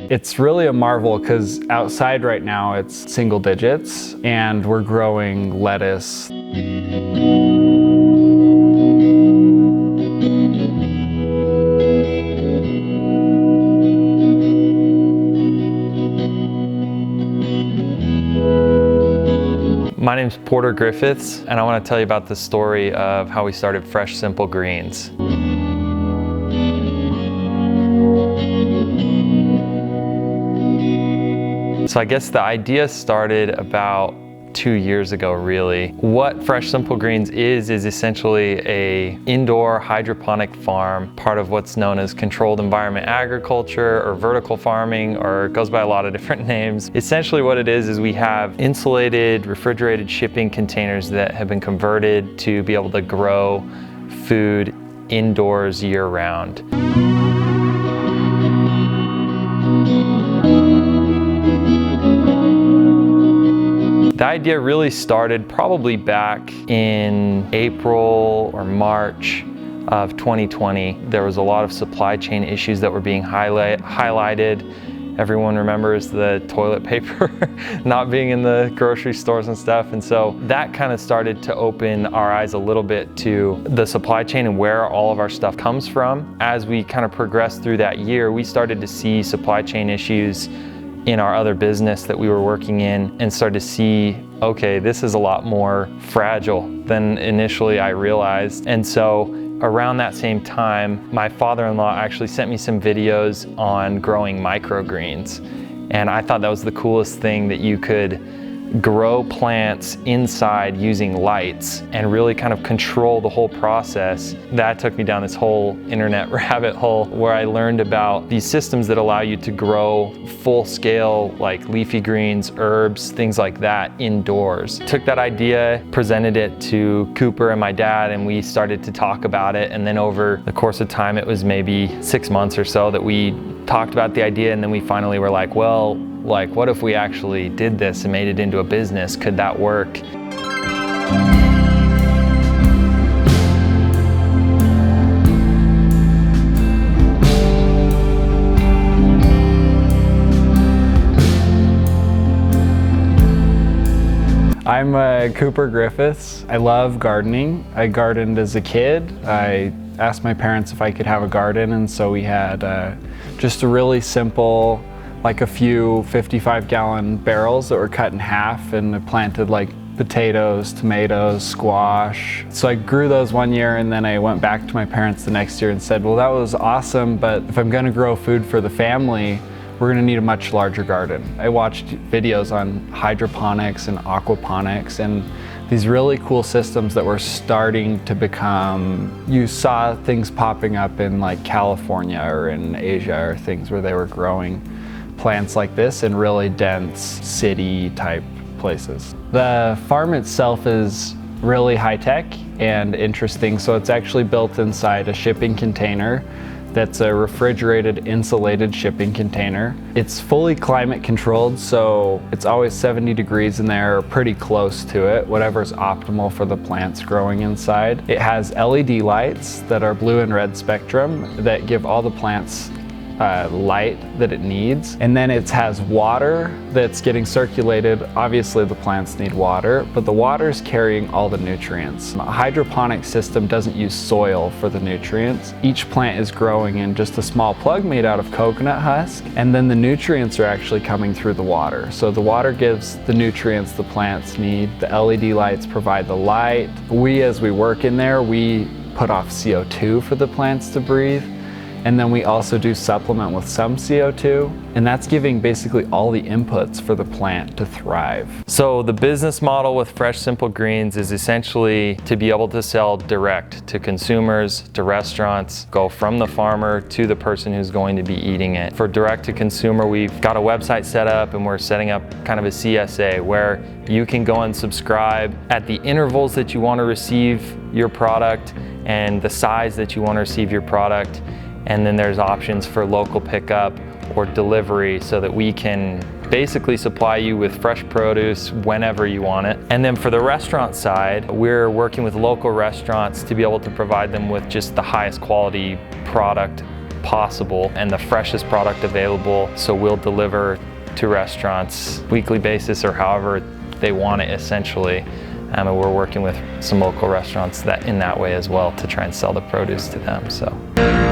It's really a marvel because outside right now it's single digits and we're growing lettuce. My name's Porter Griffiths, and I want to tell you about the story of how we started Fresh Simple Greens. So I guess the idea started about 2 years ago, really. What Fresh Simple Greens is essentially a indoor hydroponic farm, part of what's known as controlled environment agriculture or vertical farming, or it goes by a lot of different names. Essentially what it is we have insulated, refrigerated shipping containers that have been converted to be able to grow food indoors year-round. The idea really started probably back in April or March of 2020. There was a lot of supply chain issues that were being highlighted. Everyone remembers the toilet paper not being in the grocery stores and stuff. And so that kind of started to open our eyes a little bit to the supply chain and where all of our stuff comes from. As we kind of progressed through that year, we started to see supply chain issues in our other business that we were working in and started to see, okay, this is a lot more fragile than initially I realized. And so around that same time, my father-in-law actually sent me some videos on growing microgreens. And I thought that was the coolest thing, that you could grow plants inside using lights and really kind of control the whole process. That took me down this whole internet rabbit hole where I learned about these systems that allow you to grow full scale, like leafy greens, herbs, things like that indoors. Took that idea, presented it to Cooper and my dad, and we started to talk about it. And then over the course of time, it was maybe 6 months or so that we talked about the idea, and then we finally were like, well, what if we actually did this and made it into a business? Could that work? I'm Cooper Griffiths. I love gardening. I gardened as a kid. I asked my parents if I could have a garden, and so we had just a really simple, like a few 55-gallon barrels that were cut in half, and I planted like potatoes, tomatoes, squash. So I grew those one year, and then I went back to my parents the next year and said, well, that was awesome, but if I'm gonna grow food for the family, we're gonna need a much larger garden. I watched videos on hydroponics and aquaponics and these really cool systems that were starting to become, you saw things popping up in like California or in Asia or things where they were growing plants like this in really dense city type places. The farm itself is really high tech and interesting. So it's actually built inside a shipping container that's a refrigerated, insulated shipping container. It's fully climate controlled, so it's always 70 degrees in there, or pretty close to it, whatever's optimal for the plants growing inside. It has LED lights that are blue and red spectrum that give all the plants light that it needs. And then it has water that's getting circulated. Obviously the plants need water, but the water is carrying all the nutrients. A hydroponic system doesn't use soil for the nutrients. Each plant is growing in just a small plug made out of coconut husk, and then the nutrients are actually coming through the water. So the water gives the nutrients the plants need. The LED lights provide the light. As we work in there, we put off CO2 for the plants to breathe. And then we also do supplement with some CO2, and that's giving basically all the inputs for the plant to thrive. So the business model with Fresh Simple Greens is essentially to be able to sell direct to consumers, to restaurants, go from the farmer to the person who's going to be eating it. For direct to consumer, we've got a website set up, and we're setting up kind of a CSA where you can go and subscribe at the intervals that you want to receive your product and the size that you want to receive your product. And then there's options for local pickup or delivery so that we can basically supply you with fresh produce whenever you want it. And then for the restaurant side, we're working with local restaurants to be able to provide them with just the highest quality product possible and the freshest product available. So we'll deliver to restaurants weekly basis or however they want it essentially. And we're working with some local restaurants in that way as well to try and sell the produce to them. So.